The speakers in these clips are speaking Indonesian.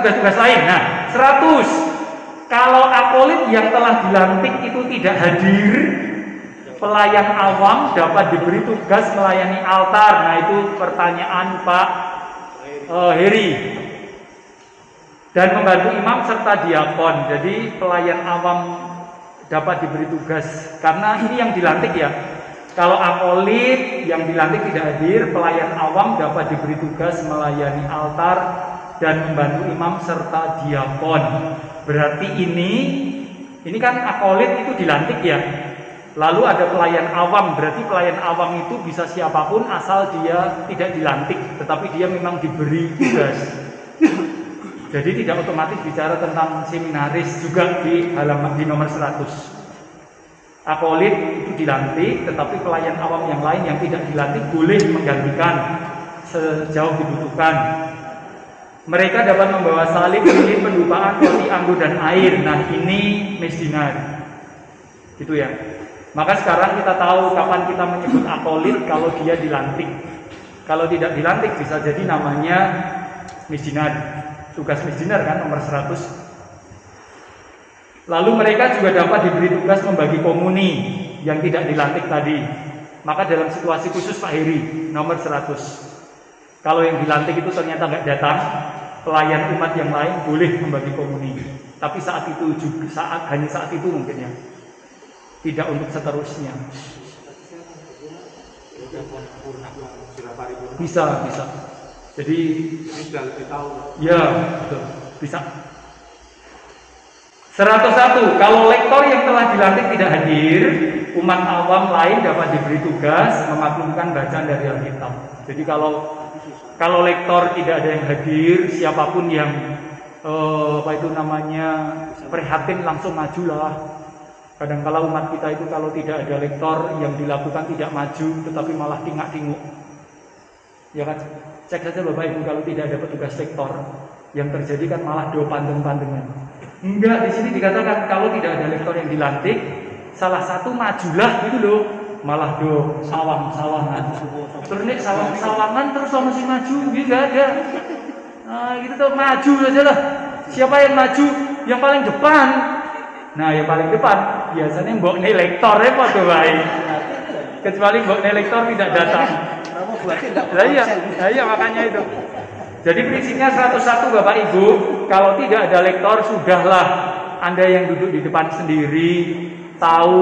tugas-tugas lain. Nah, 100. Kalau akolit yang telah dilantik itu tidak hadir, pelayan awam dapat diberi tugas melayani altar. Nah, itu pertanyaan Pak Heri. Dan membantu imam serta diakon. Jadi pelayan awam dapat diberi tugas. Karena ini yang dilantik ya. Kalau akolit yang dilantik tidak hadir, pelayan awam dapat diberi tugas melayani altar dan membantu imam serta diakon. Berarti ini kan akolit itu dilantik ya. Lalu ada pelayan awam, berarti pelayan awam itu bisa siapapun asal dia tidak dilantik, tetapi dia memang diberi tugas. Jadi tidak otomatis bicara tentang seminaris juga di halaman di nomor 100. Akolit itu dilantik, tetapi pelayan awam yang lain yang tidak dilantik boleh menggantikan sejauh dibutuhkan. Mereka dapat membawa salib, lilin, pendupaan, roti, anggur, dan air. Nah, ini mesdinar. Gitu ya. Maka sekarang kita tahu kapan kita menyebut akolit kalau dia dilantik. Kalau tidak dilantik bisa jadi namanya mesdinar. Tugas mesdinar kan nomor 100. Lalu mereka juga dapat diberi tugas membagi komuni yang tidak dilantik tadi. Maka dalam situasi khusus Pak Heri nomor 100. Kalau yang dilantik itu ternyata nggak datang, pelayan umat yang lain boleh membagi komuni. Tapi saat itu juga hanya saat itu mungkin ya. Tidak untuk seterusnya. Bisa. Jadi ya, betul. Bisa. 101. Kalau lektor yang telah dilantik tidak hadir, umat awam lain dapat diberi tugas memaklumkan bacaan dari Alkitab. Jadi kalau lektor tidak ada yang hadir, siapapun yang prihatin langsung majulah. Kadang-kala umat kita itu kalau tidak ada lektor yang dilakukan tidak maju, tetapi malah tingak-tinguk. Ya kan? Cek saja Bapak Ibu kalau tidak ada petugas lektor, yang terjadi kan malah do pandeng-pandengan. Enggak, di sini dikatakan kalau tidak ada lektor yang dilantik, salah satu majulah gitu loh, malah do sawang-sawangan. Terus nih sawang-sawangan terus sama si maju, gitu enggak ada. Nah, gitu tuh maju saja lah. Siapa yang maju? Yang paling depan. Nah, yang paling depan biasanya mbok ne lektor ya padha wae. Kecuali mbok ne lektor tidak datang. Iya, makanya itu. Jadi prinsipnya 101 Bapak Ibu, kalau tidak ada lektor sudahlah Anda yang duduk di depan sendiri tahu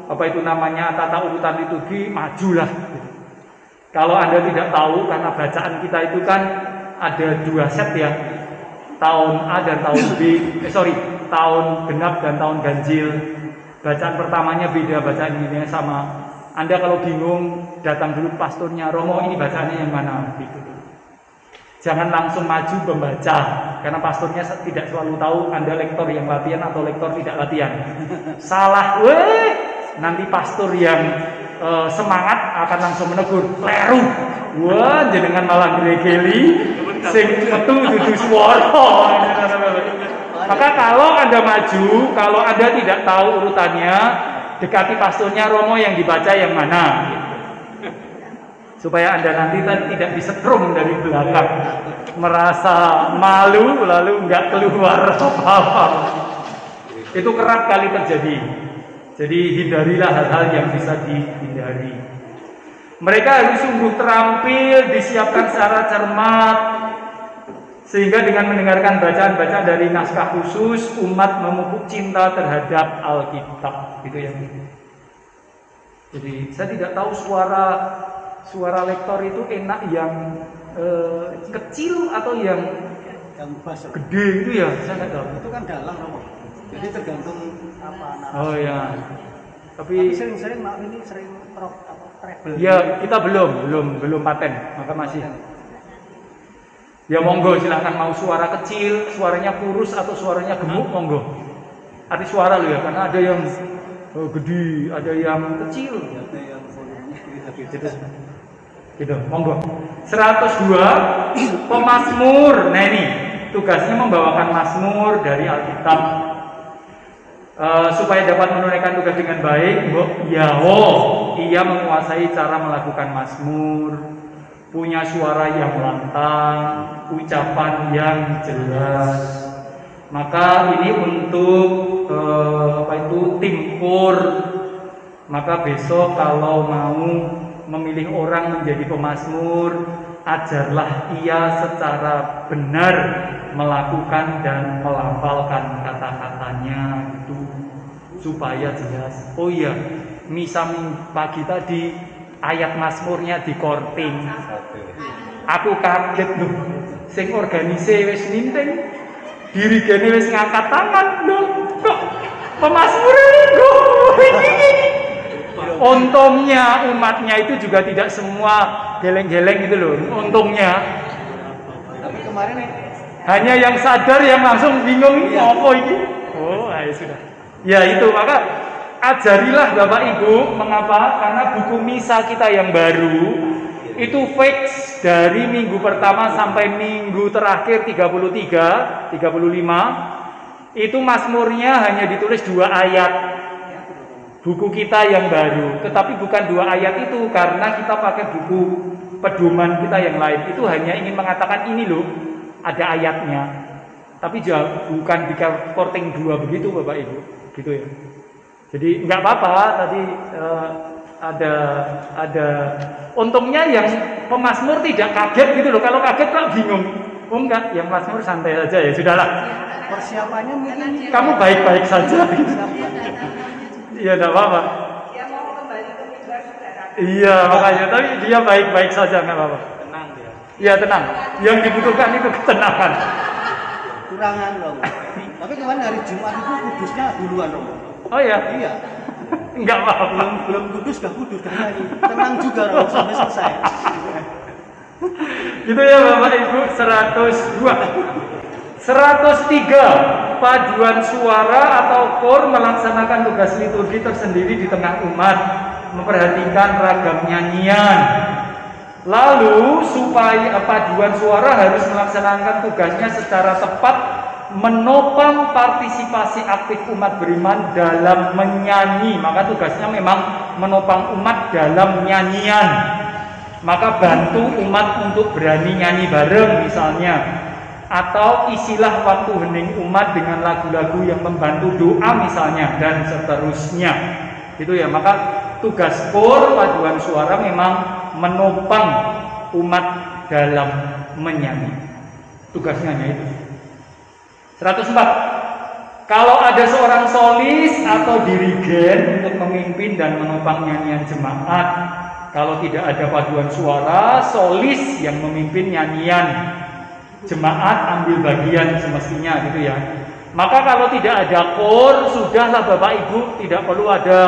apa itu namanya tata urutan liturgi, majulah. Kalau Anda tidak tahu karena bacaan kita itu kan ada 2 set ya. Tahun A dan tahun B, tahun genap dan tahun ganjil. Bacaan pertamanya beda, bacaan ini sama. Anda kalau bingung, datang dulu pastornya, Romo ini bacaannya yang mana? Gitu. Jangan langsung maju membaca, karena pastornya tidak selalu tahu Anda lektor yang latihan atau lektor tidak latihan. Salah, nanti pastor yang semangat akan langsung menegur, kleru. Wah, jenengan malah gregeli, sing metu dudu swara. Maka kalau Anda maju, kalau Anda tidak tahu urutannya, dekati pastornya, Romo yang dibaca yang mana, gitu. Supaya Anda nanti tidak disetrum dari belakang, merasa malu lalu nggak keluar apa-apa. Itu kerap kali terjadi. Jadi hindarilah hal-hal yang bisa dihindari. Mereka harus sungguh terampil, disiapkan secara cermat, sehingga dengan mendengarkan bacaan-bacaan dari naskah khusus, umat memupuk cinta terhadap Alkitab. Gitu ya. Jadi saya tidak tahu suara lektor itu enak yang kecil atau yang gede itu ya, saya nggak tahu. Itu kan dalang Romo. Jadi tergantung apa narasi. Oh ya. Tapi sering ini sering treble. Ya, kita belum paten, maka masih. Ya monggo silahkan mau suara kecil, suaranya kurus atau suaranya gemuk monggo. Arti suara lo ya, karena ada yang gede, ada yang kecil, ada yang volumenya gitu, monggo. 102 pemazmur. Nah ini tugasnya membawakan mazmur dari Alkitab supaya dapat menunaikan tugas dengan baik. Ia menguasai cara melakukan mazmur, punya suara yang lantang, ucapan yang jelas. Maka ini untuk tim KUR. Maka besok kalau mau memilih orang menjadi pemazmur, ajarlah ia secara benar melakukan dan melafalkan kata-katanya itu supaya jelas. Oh iya, misa pagi tadi ayat mazmurnya di korting. Aku kaget loh, sing organise wis nimping, dirigene wis ngangkat tangan loh, kok pemazmur itu. Untungnya umatnya itu juga tidak semua geleng-geleng gitu loh. Untungnya. Tapi kemarin hanya yang sadar yang langsung bingung apa ini. Oh, ayo sudah. Ya itu, maka ajarilah Bapak Ibu. Mengapa? Karena buku misa kita yang baru itu fix dari minggu pertama sampai minggu terakhir 33, 35 itu mazmurnya hanya ditulis 2 ayat. Buku kita yang baru, tetapi bukan 2 ayat itu karena kita pakai buku pedoman kita yang lain. Itu hanya ingin mengatakan ini loh, ada ayatnya. Tapi bukan di korting 2 begitu Bapak Ibu, gitu ya. Jadi nggak apa-apa tadi ada untungnya yang pemazmur tidak kaget gitu loh. Kalau kaget kan bingung. Oh enggak, yang mazmur santai saja ya sudahlah. Persiapannya mungkin kamu baik-baik saja. Iya, enggak apa-apa. Dia mau kembali ke mimbar saudara. Iya, makanya tapi dia baik-baik saja enggak apa-apa. tenang dia. Iya, tenang. Yang dibutuhkan itu ketenangan. Kurangan loh. Tapi kemarin hari Jumat itu kudusnya duluan loh. Oh iya. Iya. Enggak apa-apa. Belum kudus dah nyanyi. Tenang juga loh sampai selesai. Gitu ya Bapak Ibu, 102. 103, paduan suara atau KUR melaksanakan tugas liturgi tersendiri di tengah umat, memperhatikan ragam nyanyian. Lalu supaya paduan suara harus melaksanakan tugasnya secara tepat, menopang partisipasi aktif umat beriman dalam menyanyi. Maka tugasnya memang menopang umat dalam nyanyian. Maka bantu umat untuk berani nyanyi bareng misalnya. Atau isilah waktu hening umat dengan lagu-lagu yang membantu doa misalnya, dan seterusnya. Gitu ya, maka tugas KUR paduan suara memang menopang umat dalam menyanyi. Tugasnya hanya itu. 104. Kalau ada seorang solis atau dirigen untuk memimpin dan menopang nyanyian jemaat. Kalau tidak ada paduan suara, solis yang memimpin nyanyian, jemaat ambil bagian semestinya gitu ya. Maka kalau tidak ada KUR, sudahlah Bapak Ibu, tidak perlu ada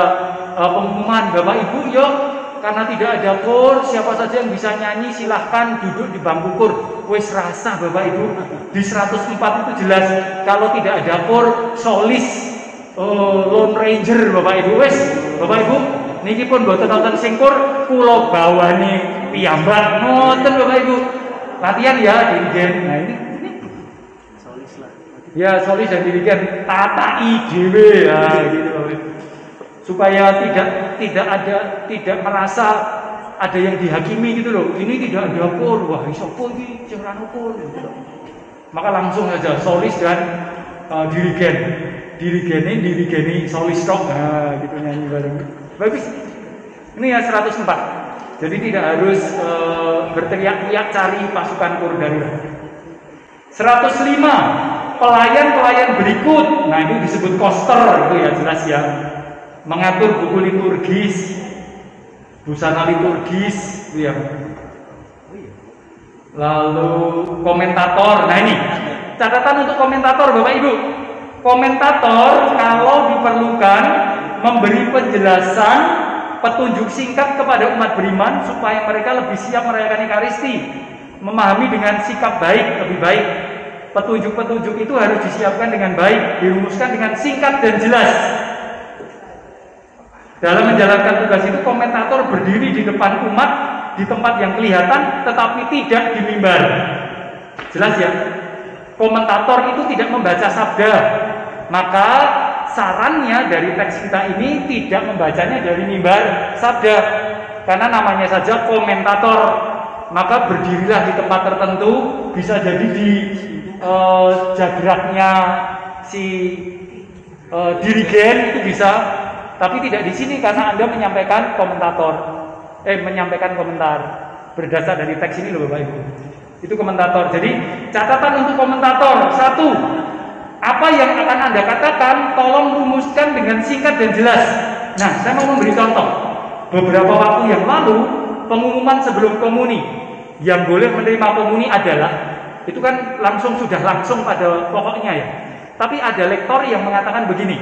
pengumuman. Bapak Ibu yuk, karena tidak ada KUR, siapa saja yang bisa nyanyi silahkan duduk di bangku KUR. Wes rasa Bapak Ibu, di 104 itu jelas kalau tidak ada KUR, solis, Lone Ranger Bapak Ibu. Wes Bapak Ibu, niki pun boten nonton sing KUR, kula bawane piyambak ngoten Bapak Ibu. Latihan ya dirigen. Nah ini Solis lah. ya solis dan dirigen tata IDW ya gitu. Supaya tidak merasa ada yang dihakimi gitu loh. Ini tidak ada KUR, wah isopo iki sing ora KUR gitu. Maka langsung aja solis dan dirigen. Dirigeni solis tok. Nah, gitu nyanyi bareng. Bagus. Ini ya 104. Jadi tidak harus berteriak-teriak cari pasukan KUR darurat. 105, pelayan-pelayan berikut. Nah ini disebut koster, itu ya jelas ya. Mengatur buku liturgis, busana liturgis, itu ya. Lalu komentator. Nah ini catatan untuk komentator Bapak Ibu. Komentator kalau diperlukan memberi penjelasan, petunjuk singkat kepada umat beriman supaya mereka lebih siap merayakan Ekaristi, memahami dengan sikap baik, lebih baik. Petunjuk-petunjuk itu harus disiapkan dengan baik, dirumuskan dengan singkat dan jelas. Dalam menjalankan tugas itu, komentator berdiri di depan umat di tempat yang kelihatan, tetapi tidak di mimbar. Jelas ya? Komentator itu tidak membaca sabda, maka sarannya dari teks kita ini tidak membacanya dari mimbar sabda, karena namanya saja komentator. maka berdirilah di tempat tertentu, bisa jadi di jagraknya si dirigen itu bisa, tapi tidak di sini karena Anda menyampaikan menyampaikan komentar berdasar dari teks ini loh Bapak Ibu. Itu komentator. Jadi catatan untuk komentator, satu, apa yang akan Anda katakan tolong rumuskan dengan singkat dan jelas. Nah, saya mau memberi contoh. Beberapa waktu yang lalu, pengumuman sebelum komuni, yang boleh menerima komuni adalah, itu kan sudah langsung pada pokoknya ya. Tapi ada lektor yang mengatakan begini,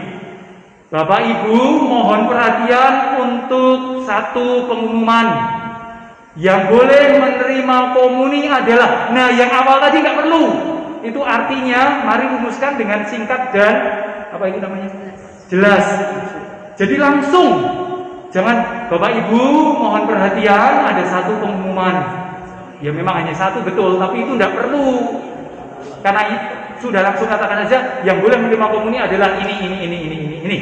Bapak Ibu mohon perhatian untuk satu pengumuman, yang boleh menerima komuni adalah, nah yang awal tadi nggak perlu. Itu artinya mari rumuskan dengan singkat dan jelas. Jadi langsung, jangan Bapak Ibu mohon perhatian ada satu pengumuman. Ya memang hanya satu betul, tapi itu tidak perlu. Karena sudah langsung katakan aja yang boleh menerima komuni adalah ini.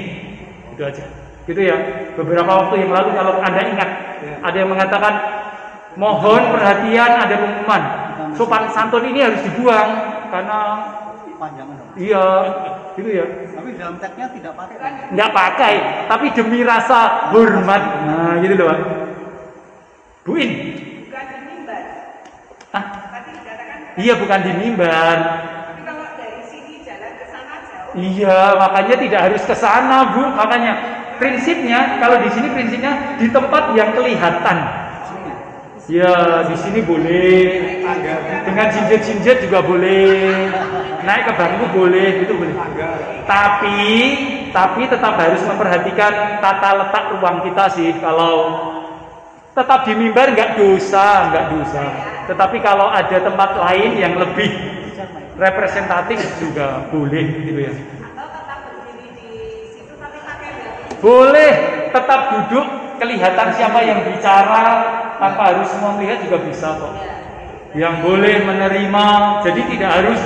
Itu aja. Gitu ya. Beberapa waktu yang lalu kalau Anda ingat, ada yang mengatakan mohon perhatian ada pengumuman. Sopan santun ini harus dibuang karena panjangan. Iya, gitu ya. Tapi dalam teksnya tidak pakai. Nggak pakai, tapi demi rasa hormat. Nah, gitu loh, Pak. Buin. Bukan di mimbar. Hah? Tadi dikatakan. Iya, bukan di mimbar. Tapi kalau dari sini jalan ke sana jauh. Iya, makanya tidak harus ke sana, Bu. Makanya prinsipnya kalau di sini prinsipnya di tempat yang kelihatan. Ya, di sini boleh. Dengan jinjet-jinjet juga boleh. Naik ke bangku boleh, itu boleh. Tapi tetap harus memperhatikan tata letak ruang kita sih. Kalau tetap di mimbar nggak dosa. Tetapi kalau ada tempat lain yang lebih representatif juga boleh, gitu ya. Atau tetap berdiri di situ tapi pakai baju. Boleh tetap duduk, kelihatan siapa yang bicara tanpa harus semua melihat juga bisa kok. Yang boleh menerima, jadi tidak harus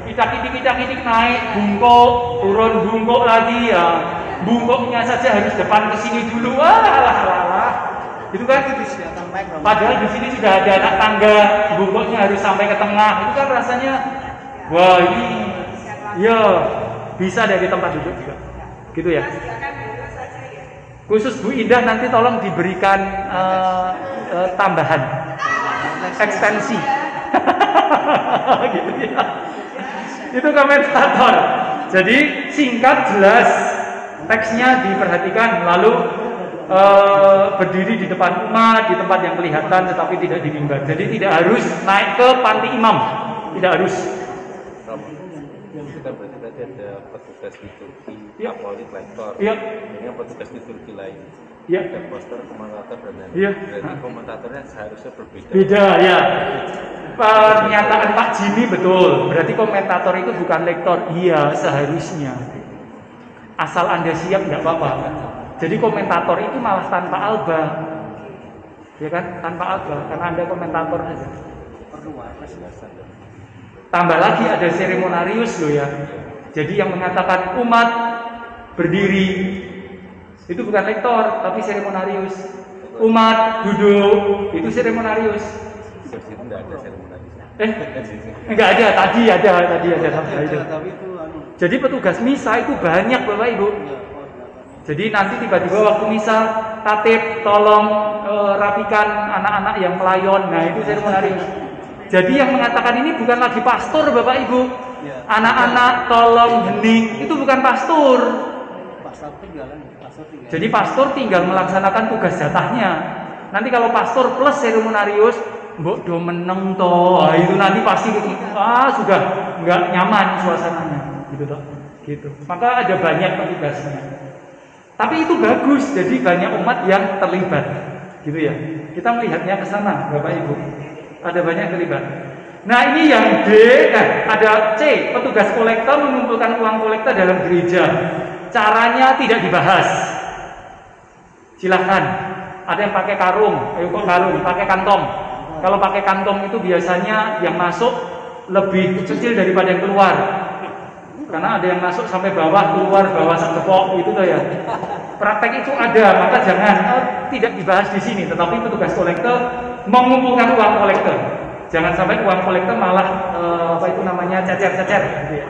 kita naik bungkuk, turun bungkuk lagi ya. Bungkuknya saja harus depan ke sini dulu. Alah. Itu kan padahal di sini sudah ada anak tangga, bungkuknya harus sampai ke tengah. Itu kan rasanya wah ini ya bisa dari tempat duduk juga. Gitu ya. Khusus Bu Indah nanti tolong diberikan tambahan ekstensi. Gitu ya. Itu komentator. Jadi singkat jelas, teksnya diperhatikan, lalu berdiri di depan umat di tempat yang kelihatan tetapi tidak di mimbar. Jadi tidak harus naik ke panti imam, tidak harus. Kita berarti tadi ada petugas di Turki, ya. Apolit lektor, ya. Ini petugas di Turki lain, ya. Ada poster komentator dan lain. Ya. Berarti komentatornya seharusnya berbeda. Beda ya. Pernyataan Pak Jimmy betul. Berarti komentator itu bukan lektor. Iya seharusnya. Asal Anda siap nggak apa-apa. Jadi komentator itu malah tanpa alba, ya kan? Tanpa alba, karena Anda komentator aja. Tambah lagi ada seremonarius loh ya. Jadi yang mengatakan umat berdiri itu bukan lektor, tapi seremonarius. Umat duduk itu seremonarius. Tidak ada seremonialis. Enggak ada. Tadi ada sampai itu. Jadi petugas misa itu banyak Bapak Ibu. Jadi nanti tiba-tiba waktu misa, tatip tolong rapikan anak-anak yang melayon. Nah itu seremonarius. Jadi yang mengatakan ini bukan lagi pastor Bapak Ibu. Anak-anak tolong hening, itu bukan pastor. Jadi pastor tinggal melaksanakan tugas jatahnya. Nanti kalau pastor plus seremonarius, mbok do meneng toh, itu nanti pasti sudah nggak nyaman suasananya, gitu toh. Gitu. Maka ada banyak petugasnya. Tapi itu bagus, jadi banyak umat yang terlibat, gitu ya. Kita melihatnya ke sana, Bapak Ibu. Ada banyak terlibat. Nah ini yang D, ada C, petugas kolektor mengumpulkan uang kolektor dalam gereja. Caranya tidak dibahas. Silahkan. Ada yang pakai karung, pakai kantong. Kalau pakai kantong itu biasanya yang masuk lebih kecil daripada yang keluar. Karena ada yang masuk sampai bawah, keluar bawah sekepok itu tuh ya. Praktek itu ada, maka jangan tidak dibahas di sini. Tetapi petugas kolektor mengumpulkan uang kolektor. Jangan sampai uang kolektor malah cecer-cecer gitu ya.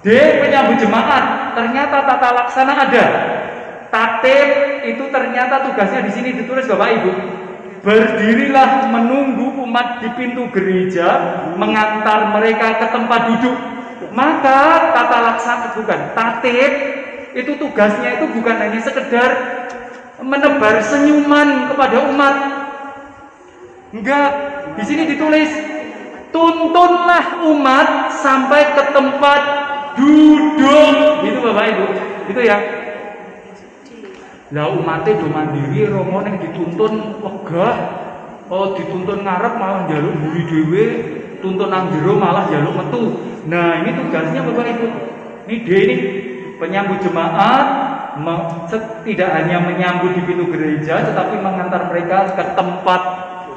D. Penyambut jemaat, ternyata tata laksana ada. Tatib itu ternyata tugasnya di sini ditulis Bapak Ibu. Berdirilah menunggu umat di pintu gereja, mengantar mereka ke tempat duduk. Maka tata laksana tatib itu tugasnya itu bukan hanya sekedar menebar senyuman kepada umat. Enggak, di sini ditulis tuntunlah umat sampai ke tempat duduk. Gitu Bapak Ibu. Gitu ya. Lah umatnya do mandiri romo ning dituntun wegah. Oh dituntun ngarep malah njaluk mburi dhewe, tuntun nang jero malah njaluk metu. Nah, ini tugasnya Bapak Ibu. Ini D ini penyambut jemaat, tidak hanya menyambut di pintu gereja tetapi mengantar mereka ke tempat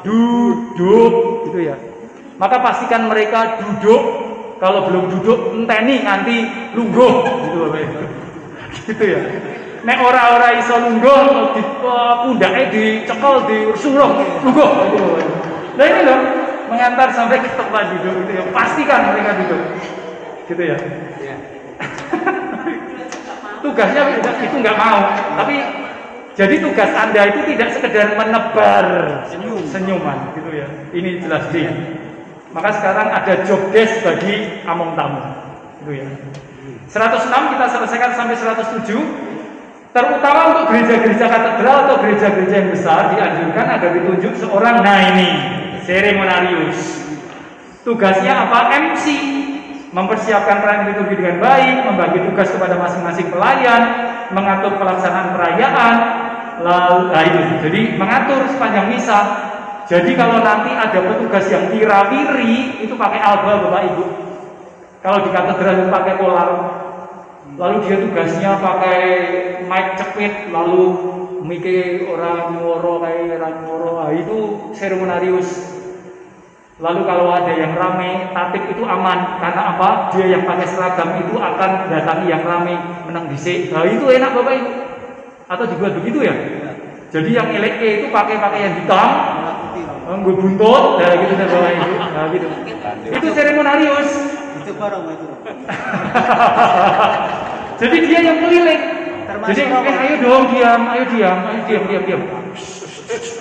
duduk gitu ya. Maka pastikan mereka duduk. Kalau belum duduk enteni nganti lungguh gitu Bapak Ibu. Gitu ya. Nek ora iso lungguh di pundake dicekel disuruh lungguh gitu. Nah ini loh mengantar sampai ke tempat duduk gitu ya. Pastikan mereka duduk. Gitu ya. Tugasnya itu nggak mau, tapi jadi tugas Anda itu tidak sekedar menebar senyuman gitu ya. Ini jelas D. Maka sekarang ada job desk bagi among tamu. Gitu ya. 106 kita selesaikan sampai 107. Terutama untuk gereja-gereja katedral atau gereja-gereja yang besar dianjurkan agar ditunjuk seorang seremoniarius. Tugasnya apa? MC, mempersiapkan perayaan liturgi dengan baik, membagi tugas kepada masing-masing pelayan, mengatur pelaksanaan perayaan, itu. Jadi mengatur sepanjang misa. Jadi kalau nanti ada petugas yang tirawiri itu pakai alba Bapak Ibu. Kalau di katedral itu pakai kolar. Lalu dia tugasnya pakai mic cepit, lalu mikir orang ngoro itu seremoniarius. Lalu kalau ada yang rame, tatib itu aman karena apa? Dia yang pakai seragam itu akan datangi yang rame menang dhisik. Nah itu enak Bapak Ibu. Atau juga begitu ya? Jadi yang eleke itu pakai pakaian hitam, gue buntut, nah gitu Bapak Ibu. Nah gitu. Itu seremoniarius. Itu barang itu. Jadi dia yang keliling. Jadi ayo dong diam.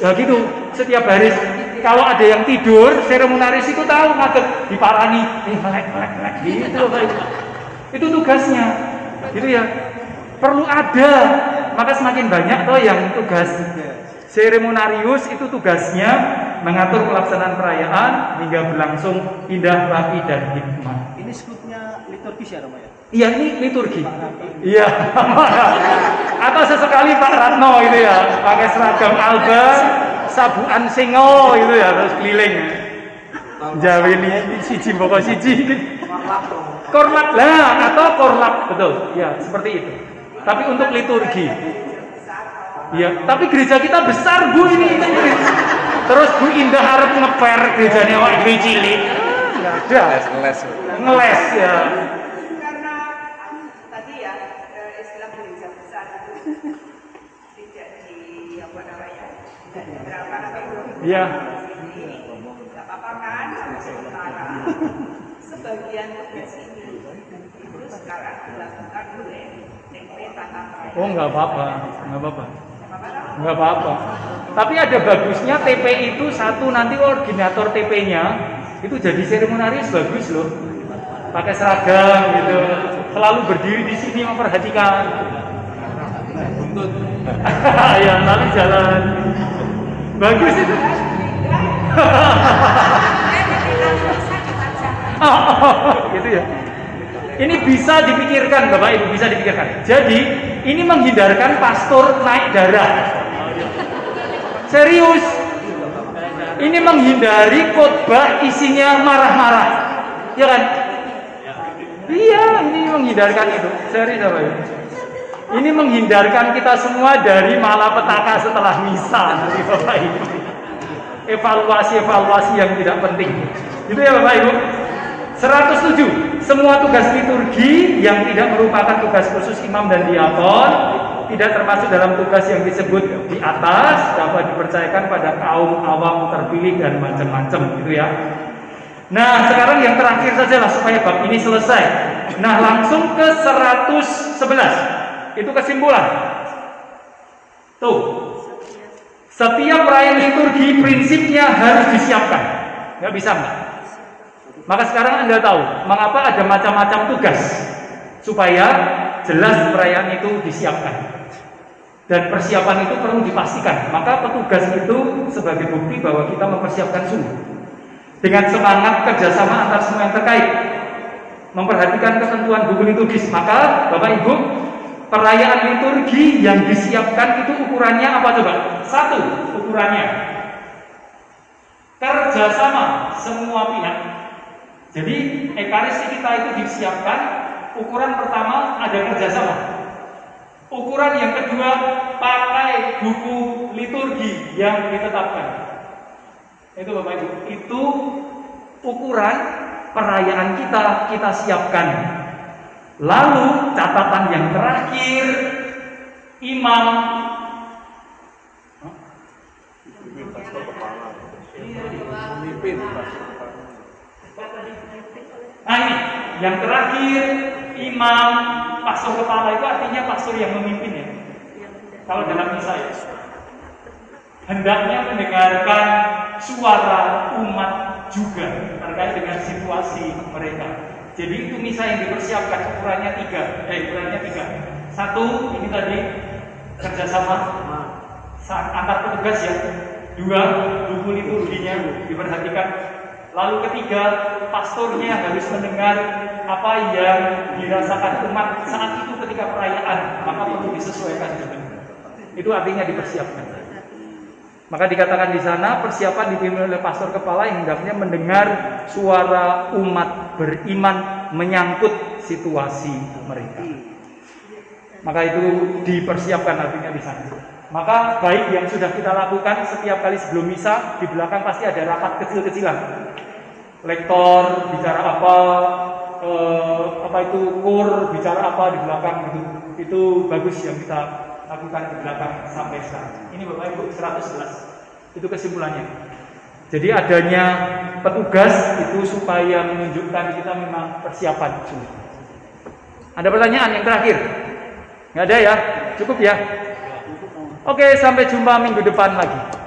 Ya gitu. Setiap baris kalau ada yang tidur, seremoniaris itu tahu ngadeg diparani, melek gitu Bapak Ibu. Itu tugasnya. Gitu ya. Perlu ada. Maka semakin banyak toh yang tugas seremoniarius itu tugasnya mengatur pelaksanaan perayaan hingga berlangsung indah, rapi dan hikmat. Ini sebutnya liturgis ya, Romo ya? Iya, ini liturgi. Iya. Atau sesekali Pak Ratno itu ya, pakai seragam alba, sabuan singo itu ya, terus keliling. Jawa ini siji pokok siji. Korlap lah atau korlap, betul. Ya, seperti itu. Tapi untuk liturgi. Iya, tapi gereja kita besar Bu ini. Terus Bu Indah harap ngeper gerejanya awak dhewe cilik. Enggak ada. Ngeles ya. Karena tadi ya istilah gereja besar itu tidak di apa namanya berapa atau Iya. Tidak apa-apa kan sementara sebagian tugas ini itu sekarang dilakukan oleh TP Tata Praya. Oh nggak apa-apa. Tapi ada bagusnya TP itu satu nanti koordinator TP-nya itu jadi seremoniaris bagus loh. Pakai seragam gitu, selalu berdiri di sini memperhatikan. Buntut. Ya, lalu jalan. Bagus itu. Gitu ya. Ini bisa dipikirkan Bapak Ibu, bisa dipikirkan. Jadi ini menghindarkan pastor naik darah. Serius. Ini menghindari khotbah isinya marah-marah. Ya kan? Iya, ini menghindarkan itu. Serius Bapak Ibu. Ini menghindarkan kita semua dari malapetaka setelah misa nanti Bapak Ibu. Evaluasi yang tidak penting. Itu ya Bapak Ibu. 107. Semua tugas liturgi yang tidak merupakan tugas khusus imam dan diakon tidak termasuk dalam tugas yang disebut di atas, dapat dipercayakan pada kaum awam terpilih dan macam-macam gitu ya. Nah, sekarang yang terakhir sajalah supaya bab ini selesai. Nah, langsung ke 111. Itu kesimpulan. Tuh. Setiap perayaan liturgi prinsipnya harus disiapkan. Nggak bisa enggak? Maka sekarang Anda tahu mengapa ada macam-macam tugas supaya jelas perayaan itu disiapkan. Dan persiapan itu perlu dipastikan. Maka petugas itu sebagai bukti bahwa kita mempersiapkan sungguh. Dengan semangat kerjasama antar semua yang terkait, memperhatikan ketentuan buku liturgis. Maka Bapak Ibu, perayaan liturgi yang disiapkan itu ukurannya apa coba? Satu, ukurannya kerjasama semua pihak. Jadi ekaristi kita itu disiapkan. Ukuran pertama ada kerjasama. Ukuran yang kedua pakai buku liturgi yang ditetapkan. Itu Bapak Ibu, itu ukuran perayaan kita siapkan. Lalu catatan yang terakhir, imam nah ini yang terakhir, imam pastor kepala itu artinya pastor yang memimpin ya. Kalau dalam misa ya, hendaknya mendengarkan suara umat juga terkait dengan situasi mereka. Jadi itu misa yang dipersiapkan ukurannya tiga. Satu, ini tadi kerjasama antar petugas ya. Dua, buku liturginya diperhatikan. Lalu ketiga, pastornya harus mendengar apa yang dirasakan umat saat itu ketika perayaan, maka perlu disesuaikan juga. Itu artinya dipersiapkan. Maka dikatakan di sana persiapan dipimpin oleh pastor kepala yang hendaknya mendengar suara umat beriman menyangkut situasi mereka. Maka itu dipersiapkan artinya di sana. Maka baik yang sudah kita lakukan setiap kali sebelum misa, di belakang pasti ada rapat kecil-kecilan. Lektor bicara apa itu kur bicara apa di belakang gitu. Itu bagus yang kita lakukan di belakang sampai sekarang. Ini Bapak Ibu 111. Itu kesimpulannya. Jadi adanya petugas itu supaya menunjukkan kita memang persiapan. Ada pertanyaan yang terakhir? Nggak ada ya? Cukup ya? Oke, sampai jumpa minggu depan lagi.